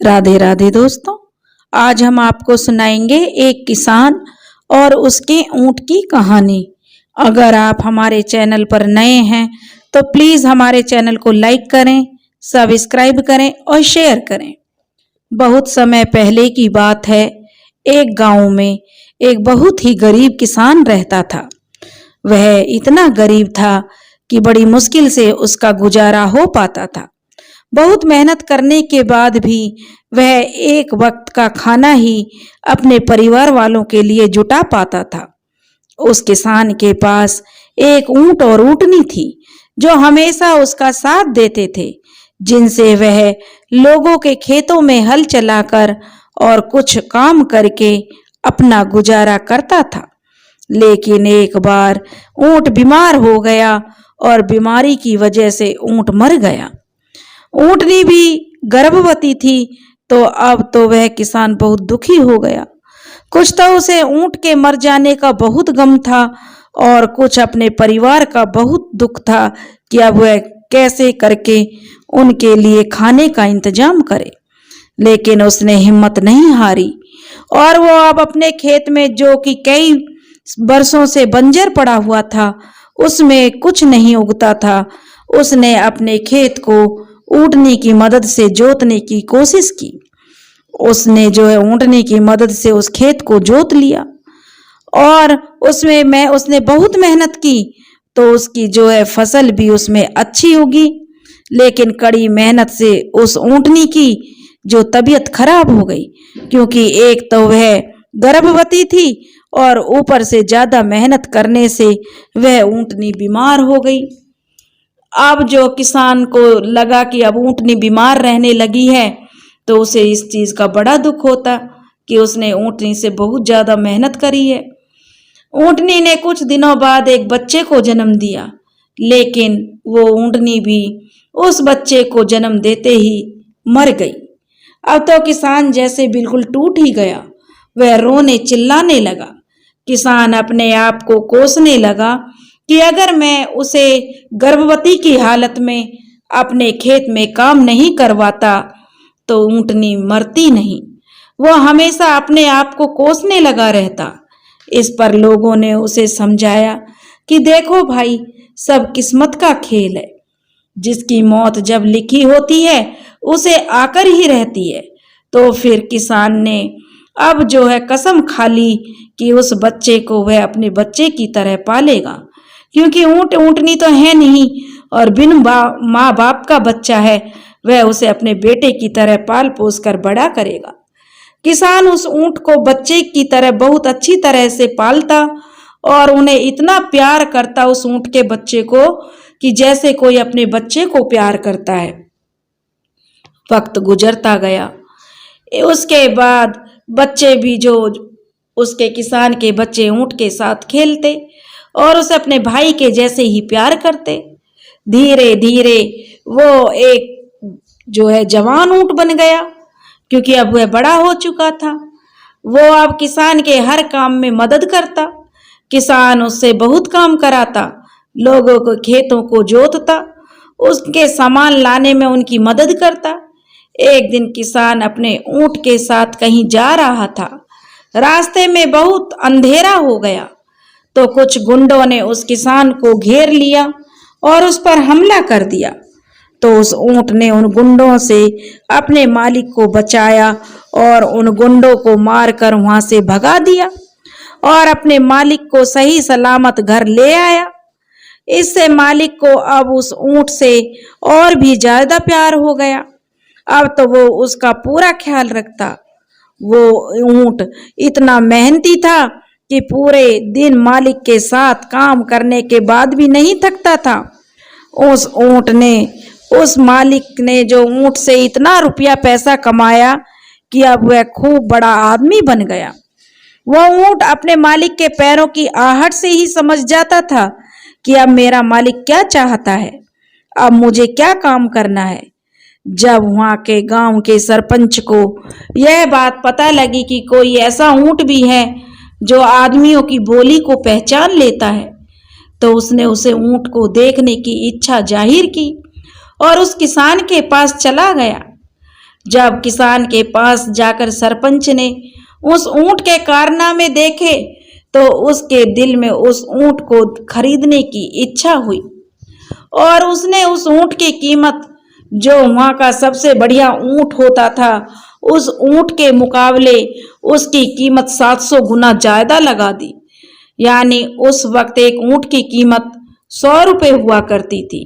राधे राधे दोस्तों। आज हम आपको सुनाएंगे एक किसान और उसके ऊंट की कहानी। अगर आप हमारे चैनल पर नए हैं तो प्लीज हमारे चैनल को लाइक करें, सब्सक्राइब करें और शेयर करें। बहुत समय पहले की बात है। एक गांव में एक बहुत ही गरीब किसान रहता था। वह इतना गरीब था कि बड़ी मुश्किल से उसका गुजारा हो पाता था। बहुत मेहनत करने के बाद भी वह एक वक्त का खाना ही अपने परिवार वालों के लिए जुटा पाता था। उस किसान के पास एक ऊंट और ऊंटनी थी जो हमेशा उसका साथ देते थे, जिनसे वह लोगों के खेतों में हल चलाकर और कुछ काम करके अपना गुजारा करता था। लेकिन एक बार ऊंट बीमार हो गया और बीमारी की वजह से ऊंट मर गया। ऊंटनी भी गर्भवती थी, तो अब तो वह किसान बहुत दुखी हो गया। कुछ तो उसे ऊंट के मर जाने का बहुत गम था और कुछ अपने परिवार का बहुत दुख था कि अब वह कैसे करके उनके लिए खाने का इंतजाम करे। लेकिन उसने हिम्मत नहीं हारी और वो अब अपने खेत में, जो कि कई वर्षों से बंजर पड़ा हुआ था, उसमें कुछ नहीं उगता था। उसने अपने खेत को ऊंटनी की मदद से जोतने की कोशिश की। उसने ऊंटनी की मदद से उस खेत को जोत लिया और उसने बहुत मेहनत की, तो उसकी फसल भी उसमें अच्छी उगी। लेकिन कड़ी मेहनत से उस ऊंटनी की तबीयत खराब हो गई, क्योंकि एक तो वह गर्भवती थी और ऊपर से ज्यादा मेहनत करने से वह ऊंटनी बीमार हो गई। अब किसान को लगा कि अब ऊंटनी बीमार रहने लगी है, तो उसे इस चीज का बड़ा दुख होता कि उसने ऊंटनी से बहुत ज्यादा मेहनत करी है। ऊंटनी ने कुछ दिनों बाद एक बच्चे को जन्म दिया, लेकिन वो ऊंटनी भी उस बच्चे को जन्म देते ही मर गई। अब तो किसान जैसे बिल्कुल टूट ही गया। वह रोने चिल्लाने लगा। किसान अपने आप को कोसने लगा कि अगर मैं उसे गर्भवती की हालत में अपने खेत में काम नहीं करवाता तो ऊंटनी मरती नहीं। वो हमेशा अपने आप को कोसने लगा रहता। इस पर लोगों ने उसे समझाया कि देखो भाई, सब किस्मत का खेल है। जिसकी मौत जब लिखी होती है उसे आकर ही रहती है। तो फिर किसान ने अब कसम खा ली कि उस बच्चे को वह अपने बच्चे की तरह पालेगा, क्योंकि ऊंटनी तो है नहीं और बिन माँ बाप का बच्चा है। वह उसे अपने बेटे की तरह पाल पोस कर बड़ा करेगा। किसान उस ऊंट को बच्चे की तरह बहुत अच्छी तरह से पालता और उन्हें इतना प्यार करता, उस ऊंट के बच्चे को, कि जैसे कोई अपने बच्चे को प्यार करता है। वक्त गुजरता गया। उसके बाद बच्चे भी उसके किसान के बच्चे ऊंट के साथ खेलते और उसे अपने भाई के जैसे ही प्यार करते। धीरे धीरे वो एक जवान ऊंट बन गया, क्योंकि अब वह बड़ा हो चुका था। वो अब किसान के हर काम में मदद करता। किसान उससे बहुत काम कराता, लोगों को खेतों को जोतता, उसके सामान लाने में उनकी मदद करता। एक दिन किसान अपने ऊंट के साथ कहीं जा रहा था। रास्ते में बहुत अंधेरा हो गया, तो कुछ गुंडों ने उस किसान को घेर लिया और उस पर हमला कर दिया। तो उस ऊंट ने उन गुंडों से अपने मालिक को बचाया और उन गुंडों को मारकर वहां से भगा दिया और अपने मालिक को सही सलामत घर ले आया। इससे मालिक को अब उस ऊंट से और भी ज्यादा प्यार हो गया। अब तो वो उसका पूरा ख्याल रखता। वो ऊंट इतना मेहनती था कि पूरे दिन मालिक के साथ काम करने के बाद भी नहीं थकता था। उस मालिक ने ऊंट से इतना रुपया पैसा कमाया कि अब वह खूब बड़ा आदमी बन गया। वह ऊंट अपने मालिक के पैरों की आहट से ही समझ जाता था कि अब मेरा मालिक क्या चाहता है, अब मुझे क्या काम करना है। जब वहां के गांव के सरपंच को यह बात पता लगी कि कोई ऐसा ऊंट भी है जो आदमियों की बोली को पहचान लेता है, तो उसने उसे ऊंट को देखने की इच्छा जाहिर की और उस किसान के पास चला गया। जब किसान के पास जाकर सरपंच ने उस ऊंट के कारनामे देखे तो उसके दिल में उस ऊंट को खरीदने की इच्छा हुई और उसने उस ऊंट की कीमत, जो वहां का सबसे बढ़िया ऊंट होता था, उस ऊंट के मुकाबले उसकी कीमत 700 गुना ज्यादा लगा दी। यानी उस वक्त एक ऊंट की कीमत 100 रुपये हुआ करती थी,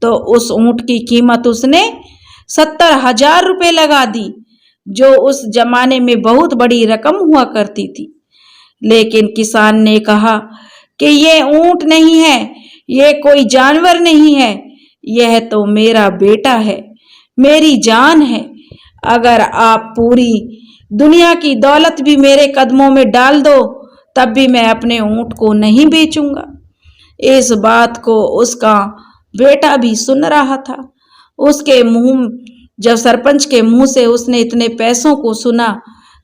तो उस ऊंट की कीमत उसने 70,000 रुपये लगा दी, जो उस जमाने में बहुत बड़ी रकम हुआ करती थी। लेकिन किसान ने कहा कि ये ऊंट नहीं है, ये कोई जानवर नहीं है, यह तो मेरा बेटा है, मेरी जान है। अगर आप पूरी दुनिया की दौलत भी मेरे कदमों में डाल दो तब भी मैं अपने ऊंट को नहीं बेचूंगा। इस बात को उसका बेटा भी सुन रहा था। उसके मुंह जब सरपंच के मुंह से उसने इतने पैसों को सुना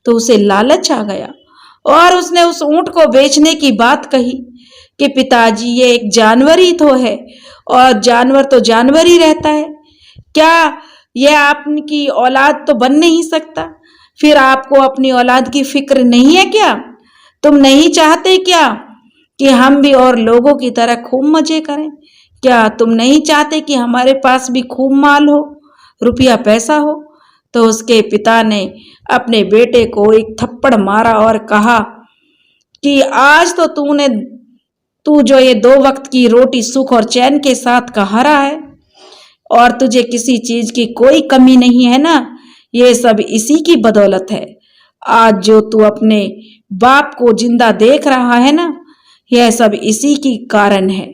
तो उसे लालच आ गया और उसने उस ऊंट को बेचने की बात कही कि पिताजी, ये एक जानवर ही तो है और जानवर तो जानवर ही रहता है, क्या यह आपकी औलाद तो बन नहीं सकता? फिर आपको अपनी औलाद की फिक्र नहीं है क्या? तुम नहीं चाहते क्या कि हम भी और लोगों की तरह खूब मजे करें? क्या तुम नहीं चाहते कि हमारे पास भी खूब माल हो, रुपया पैसा हो? तो उसके पिता ने अपने बेटे को एक थप्पड़ मारा और कहा कि आज तो तू जो ये 2 वक्त की रोटी सुख और चैन के साथ खा रहा है और तुझे किसी चीज की कोई कमी नहीं है ना, ये सब इसी की बदौलत है। आज जो तू अपने बाप को जिंदा देख रहा है ना, यह सब इसी की कारण है।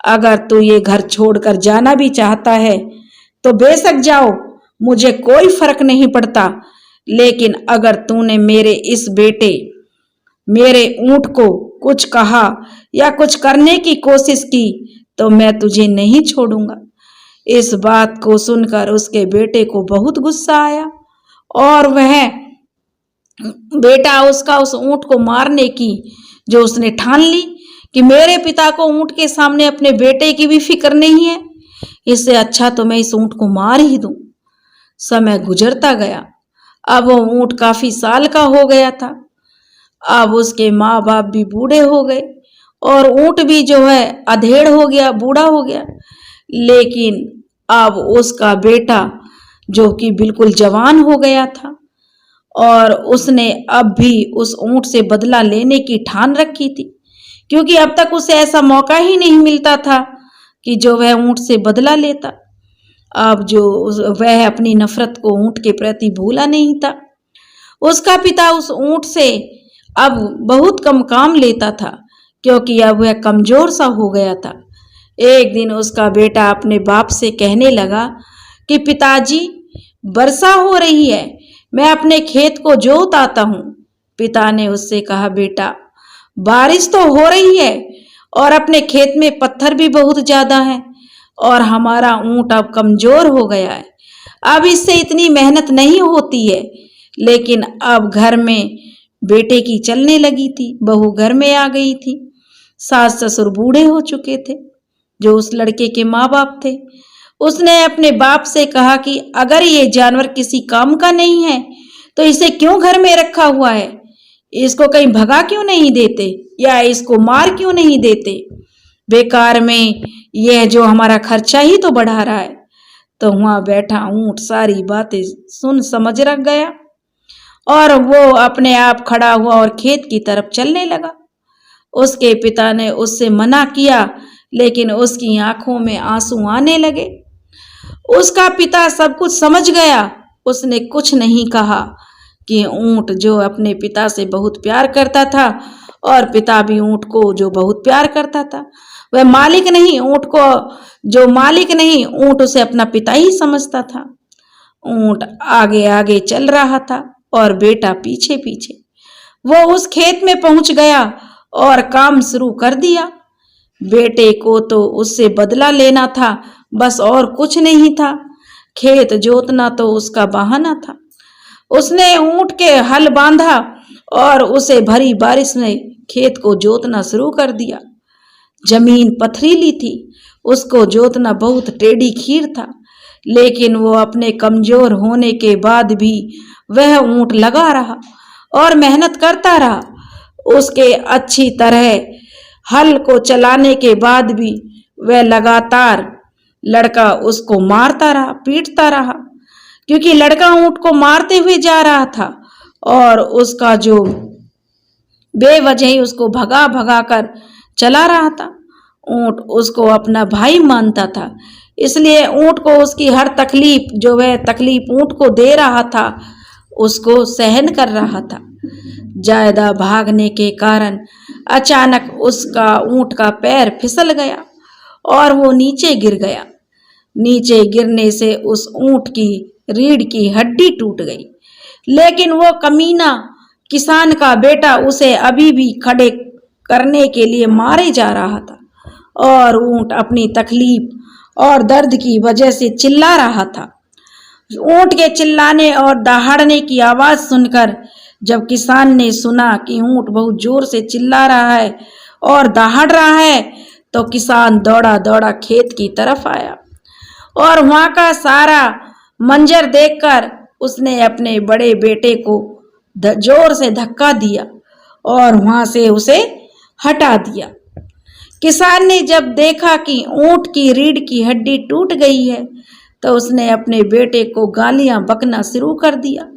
अगर तू ये घर छोड़कर जाना भी चाहता है तो बेशक जाओ, मुझे कोई फर्क नहीं पड़ता, लेकिन अगर तूने मेरे ऊंट को कुछ कहा या कुछ करने की कोशिश की तो मैं तुझे नहीं छोड़ूंगा। इस बात को सुनकर उसके बेटे को बहुत गुस्सा आया और वह बेटा उसका उस ऊंट को मारने की जो उसने ठान ली कि मेरे पिता को ऊंट के सामने अपने बेटे की भी फिक्र नहीं है, इससे अच्छा तो मैं इस ऊंट को मार ही दूं। समय गुजरता गया। अब वो ऊंट काफी साल का हो गया था। अब उसके माँ बाप भी बूढ़े हो गए और ऊंट भी जो है अधेड़ हो गया, बूढ़ा हो गया। लेकिन अब उसका बेटा जो कि बिल्कुल जवान हो गया था और उसने अब भी उस ऊंट से बदला लेने की ठान रखी थी, क्योंकि अब तक उसे ऐसा मौका ही नहीं मिलता था कि जो वह ऊंट से बदला लेता। अब जो वह अपनी नफरत को ऊंट के प्रति भूला नहीं था। उसका पिता उस ऊंट से अब बहुत कम काम लेता था, क्योंकि अब वह कमजोर सा हो गया था। एक दिन उसका बेटा अपने बाप से कहने लगा कि पिताजी, वर्षा हो रही है, मैं अपने खेत को जोत आता हूँ। पिता ने उससे कहा, बेटा, बारिश तो हो रही है और अपने खेत में पत्थर भी बहुत ज्यादा है और हमारा ऊंट अब कमजोर हो गया है, अब इससे इतनी मेहनत नहीं होती है। लेकिन अब घर में बेटे की चलने लगी थी, बहू घर में आ गई थी, सास ससुर बूढ़े हो चुके थे जो उस लड़के के माँ बाप थे। उसने अपने बाप से कहा कि अगर ये जानवर किसी काम का नहीं है तो इसे क्यों घर में रखा हुआ है, इसको कहीं भगा क्यों नहीं देते या इसको मार क्यों नहीं देते, बेकार में यह जो हमारा खर्चा ही तो बढ़ा रहा है। तो वहां बैठा ऊंट सारी बातें सुन समझ रख गया और वो अपने आप खड़ा हुआ और खेत की तरफ चलने लगा। उसके पिता ने उससे मना किया, लेकिन उसकी आंखों में आंसू आने लगे। उसका पिता सब कुछ समझ गया। उसने कुछ नहीं कहा कि ऊंट जो अपने पिता से बहुत प्यार करता था और पिता भी ऊंट को जो बहुत प्यार करता था, वह मालिक नहीं, ऊंट को जो मालिक नहीं, ऊंट उसे अपना पिता ही समझता था। ऊंट आगे आगे चल रहा था और बेटा पीछे पीछे। वो उस खेत में पहुंच गया और काम शुरू कर दिया। बेटे को तो उससे बदला लेना था, बस और कुछ नहीं था। खेत जोतना तो उसका बहाना था। उसने ऊंट के हल बांधा और उसे भरी बारिश में खेत को जोतना शुरू कर दिया। जमीन पथरीली थी, उसको जोतना बहुत टेढ़ी खीर था, लेकिन वो अपने कमजोर होने के बाद भी वह ऊंट लगा रहा और मेहनत करता रहा। उसके अच्छी तरह हल को चलाने के बाद भी वह लगातार लड़का उसको मारता रहा, पीटता रहा, क्योंकि लड़का ऊंट को मारते हुए जा रहा था और उसका जो बेवजह ही उसको भगा भगा कर चला रहा था। ऊंट उसको अपना भाई मानता था, इसलिए ऊंट को उसकी हर तकलीफ, जो वह तकलीफ ऊंट को दे रहा था, उसको सहन कर रहा था। ज्यादा भागने के कारण अचानक उसका ऊंट का पैर फिसल गया और वो नीचे गिर गया। नीचे गिरने से उस ऊंट की रीढ़ की हड्डी टूट गई, लेकिन वो कमीना किसान का बेटा उसे अभी भी खड़े करने के लिए मारे जा रहा था और ऊंट अपनी तकलीफ और दर्द की वजह से चिल्ला रहा था। ऊंट के चिल्लाने और दहाड़ने की आवाज सुनकर जब किसान ने सुना कि ऊंट बहुत जोर से चिल्ला रहा है और दहाड़ रहा है, तो किसान दौड़ा दौड़ा खेत की तरफ आया और वहां का सारा मंजर देखकर उसने अपने बड़े बेटे को जोर से धक्का दिया और वहां से उसे हटा दिया। किसान ने जब देखा कि ऊंट की रीढ़ की हड्डी टूट गई है, तो उसने अपने बेटे को गालियां बकना शुरू कर दिया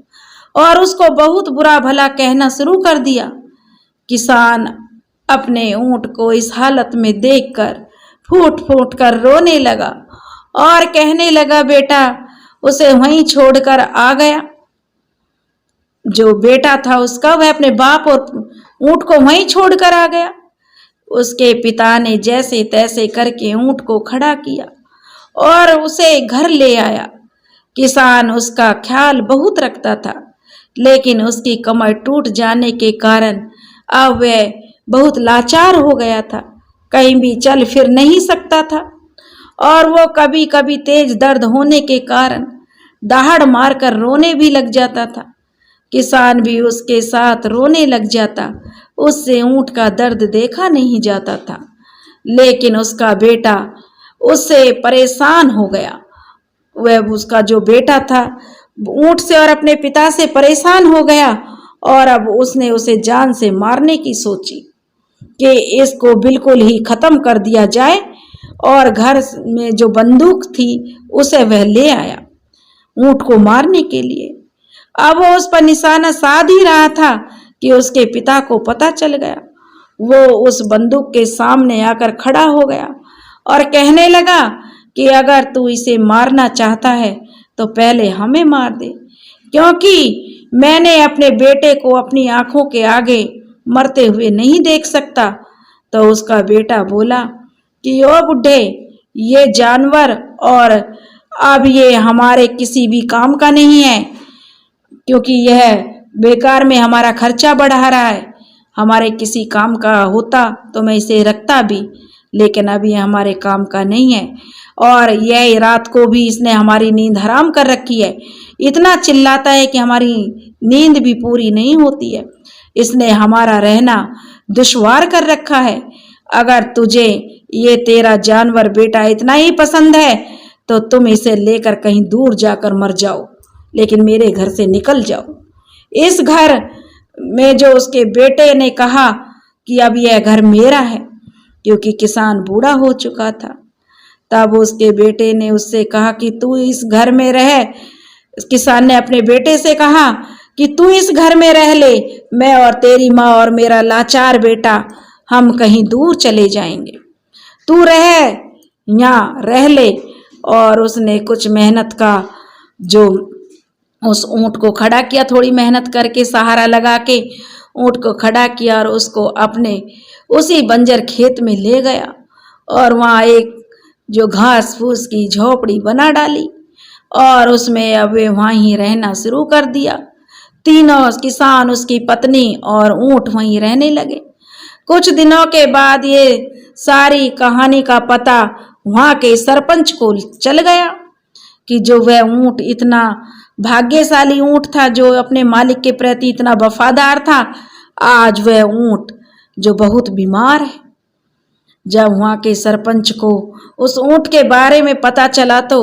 और उसको बहुत बुरा भला कहना शुरू कर दिया। किसान अपने ऊंट को इस हालत में देखकर फूट फूट कर रोने लगा और कहने लगा, बेटा उसे वहीं छोड़कर आ गया। जो बेटा था उसका, वह अपने बाप और ऊंट को वहीं छोड़कर आ गया। उसके पिता ने जैसे तैसे करके ऊंट को खड़ा किया और उसे घर ले आया। किसान उसका ख्याल बहुत रखता था, लेकिन उसकी कमर टूट जाने के कारण अब वह बहुत लाचार हो गया था, कहीं भी चल फिर नहीं सकता था और वो कभी कभी तेज दर्द होने के कारण दहाड़ मारकर रोने भी लग जाता था। किसान भी उसके साथ रोने लग जाता। उससे ऊंट का दर्द देखा नहीं जाता था, लेकिन उसका बेटा उससे परेशान हो गया। वह उसका जो बेटा था ऊंट से और अपने पिता से परेशान हो गया और अब उसने उसे जान से मारने की सोची कि इसको बिल्कुल ही खत्म कर दिया जाए, और घर में जो बंदूक थी उसे वह ले आया ऊंट को मारने के लिए। अब वो उस पर निशाना साध ही रहा था कि उसके पिता को पता चल गया। वो उस बंदूक के सामने आकर खड़ा हो गया और कहने लगा कि अगर तू इसे मारना चाहता है तो पहले हमें मार दे, क्योंकि मैंने अपने बेटे को अपनी आंखों के आगे मरते हुए नहीं देख सकता। तो उसका बेटा बोला कि ओ बुढ़े, ये जानवर और अब ये हमारे किसी भी काम का नहीं है, क्योंकि यह बेकार में हमारा खर्चा बढ़ा रहा है। हमारे किसी काम का होता तो मैं इसे रखता भी, लेकिन अभी हमारे काम का नहीं है और यह रात को भी इसने हमारी नींद हराम कर रखी है। इतना चिल्लाता है कि हमारी नींद भी पूरी नहीं होती है। इसने हमारा रहना दुश्वार कर रखा है। अगर तुझे ये तेरा जानवर बेटा इतना ही पसंद है तो तुम इसे लेकर कहीं दूर जाकर मर जाओ, लेकिन मेरे घर से निकल जाओ। इस घर में जो उसके बेटे ने कहा कि अब यह घर मेरा है, क्योंकि किसान बूढ़ा हो चुका था। तब उसके बेटे ने उससे कहा कि तू इस घर में रह। किसान ने अपने बेटे से कहा कि तू इस घर में रह ले, मैं और तेरी माँ और मेरा लाचार बेटा हम कहीं दूर चले जाएंगे, तू रह यहाँ रह ले। और उसने कुछ मेहनत का जो उस ऊंट को खड़ा किया, थोड़ी मेहनत करके सहारा लगा के ऊंट को खड़ा किया और उसको अपने उसी बंजर खेत में ले गया और वहाँ एक जो घास फूस की झोपड़ी बना डाली और उसमें अब वे वहाँ ही रहना शुरू कर दिया। तीनों किसान, उसकी पत्नी और ऊंट वहीं रहने लगे। कुछ दिनों के बाद ये सारी कहानी का पता वहाँ के सरपंच को चल गया कि जो वह ऊंट इतना भाग्यशाली ऊंट था, जो अपने मालिक के प्रति इतना वफादार था, आज वह ऊंट जो बहुत बीमार है। जब वहाँ के सरपंच को उस ऊंट के बारे में पता चला तो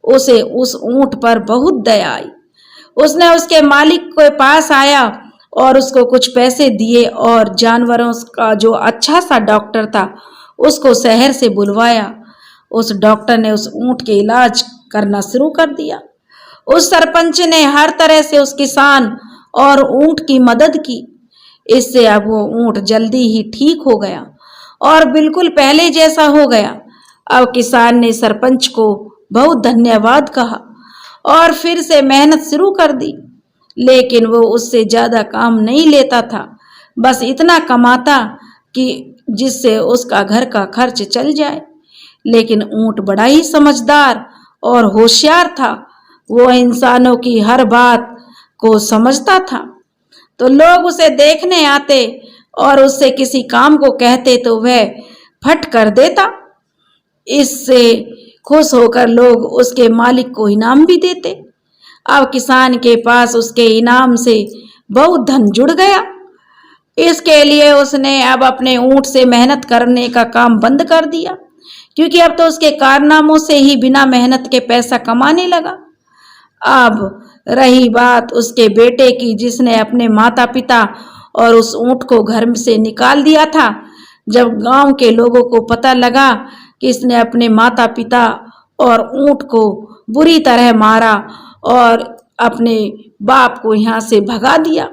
उसे उस ऊंट पर बहुत दया आई। उसने उसके मालिक के पास आया और उसको कुछ पैसे दिए और जानवरों का जो अच्छा सा डॉक्टर था उसको शहर से बुलवाया। उस डॉक्टर ने उस ऊंट के इलाज करना शुरू कर दिया। उस सरपंच ने हर तरह से उस किसान और ऊंट की मदद की। इससे अब वो ऊंट जल्दी ही ठीक हो गया और बिल्कुल पहले जैसा हो गया। अब किसान ने सरपंच को बहुत धन्यवाद कहा और फिर से मेहनत शुरू कर दी, लेकिन वो उससे ज्यादा काम नहीं लेता था, बस इतना कमाता कि जिससे उसका घर का खर्च चल जाए। लेकिन ऊंट बड़ा ही समझदार और होशियार था। वो इंसानों की हर बात को समझता था, तो लोग उसे देखने आते और उससे किसी काम को कहते तो वह फट कर देता। इससे खुश होकर लोग उसके मालिक को इनाम भी देते। अब किसान के पास उसके इनाम से बहुत धन जुड़ गया। इसके लिए उसने अब अपने ऊंट से मेहनत करने का काम बंद कर दिया, क्योंकि अब तो उसके कारनामों से ही बिना मेहनत के पैसा कमाने लगा। अब रही बात उसके बेटे की, जिसने अपने माता पिता और उस ऊंट को घर से निकाल दिया था। जब गांव के लोगों को पता लगा कि इसने अपने माता पिता और ऊंट को बुरी तरह मारा और अपने बाप को यहाँ से भगा दिया,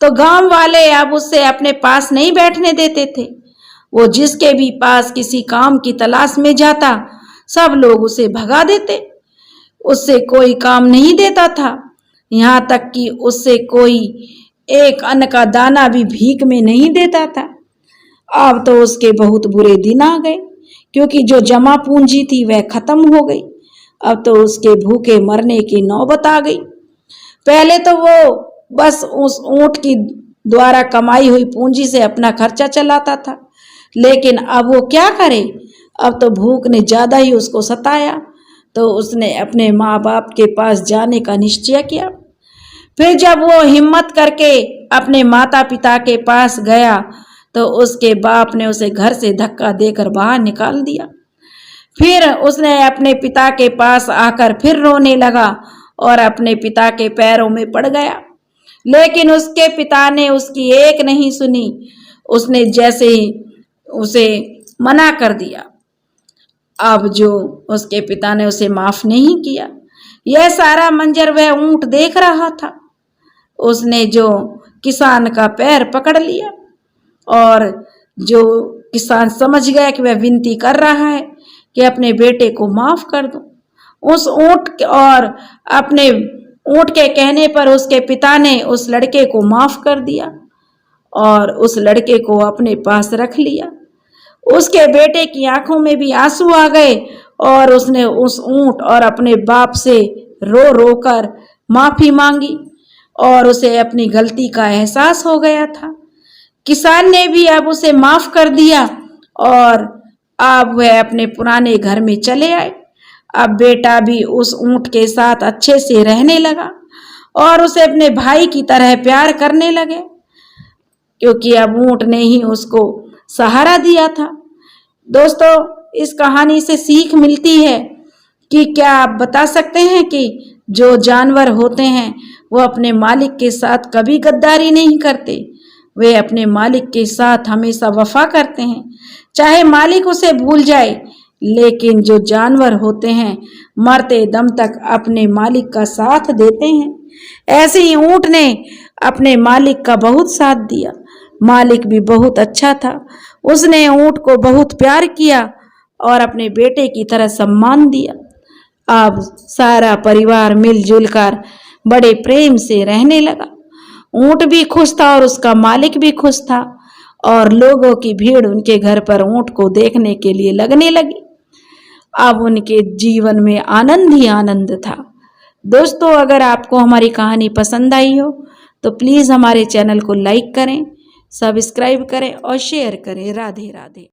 तो गांव वाले अब उससे अपने पास नहीं बैठने देते थे। वो जिसके भी पास किसी काम की तलाश में जाता, सब लोग उसे भगा देते। उससे कोई काम नहीं देता था, यहाँ तक कि उससे कोई एक अन्न का दाना भी भीख में नहीं देता था। अब तो उसके बहुत बुरे दिन आ गए, क्योंकि जो जमा पूंजी थी वह खत्म हो गई। अब तो उसके भूखे मरने की नौबत आ गई। पहले तो वो बस उस ऊंट की द्वारा कमाई हुई पूंजी से अपना खर्चा चलाता था, लेकिन अब वो क्या करे। अब तो भूख ने ज्यादा ही उसको सताया, तो उसने अपने माँ बाप के पास जाने का निश्चय किया। फिर जब वो हिम्मत करके अपने माता पिता के पास गया, तो उसके बाप ने उसे घर से धक्का देकर बाहर निकाल दिया। फिर उसने अपने पिता के पास आकर फिर रोने लगा और अपने पिता के पैरों में पड़ गया, लेकिन उसके पिता ने उसकी एक नहीं सुनी। उसने जैसे ही उसे मना कर दिया, अब जो उसके पिता ने उसे माफ नहीं किया। यह सारा मंजर वह ऊंट देख रहा था। उसने जो किसान का पैर पकड़ लिया और जो किसान समझ गया कि वह विनती कर रहा है कि अपने बेटे को माफ कर दो। उस ऊंट और अपने ऊंट के कहने पर उसके पिता ने उस लड़के को माफ कर दिया और उस लड़के को अपने पास रख लिया। उसके बेटे की आंखों में भी आंसू आ गए और उसने उस ऊंट और अपने बाप से रो रो कर माफी मांगी और उसे अपनी गलती का एहसास हो गया था। किसान ने भी अब उसे माफ कर दिया और अब वह अपने पुराने घर में चले आए। अब बेटा भी उस ऊंट के साथ अच्छे से रहने लगा और उसे अपने भाई की तरह प्यार करने लगे, क्योंकि अब ऊंट ने ही उसको सहारा दिया था। दोस्तों, इस कहानी से सीख मिलती है कि क्या आप बता सकते हैं कि जो जानवर होते हैं वो अपने मालिक के साथ कभी गद्दारी नहीं करते। वे अपने मालिक के साथ हमेशा वफा करते हैं, चाहे मालिक उसे भूल जाए। लेकिन जो जानवर होते हैं मरते दम तक अपने मालिक का साथ देते हैं। ऐसे ही ऊंट ने अपने मालिक का बहुत साथ दिया। मालिक भी बहुत अच्छा था, उसने ऊंट को बहुत प्यार किया और अपने बेटे की तरह सम्मान दिया। अब सारा परिवार मिलजुल कर बड़े प्रेम से रहने लगा। ऊंट भी खुश था और उसका मालिक भी खुश था और लोगों की भीड़ उनके घर पर ऊंट को देखने के लिए लगने लगी। अब उनके जीवन में आनंद ही आनंद था। दोस्तों, अगर आपको हमारी कहानी पसंद आई हो तो प्लीज़ हमारे चैनल को लाइक करें, सब्सक्राइब करें और शेयर करें। राधे राधे।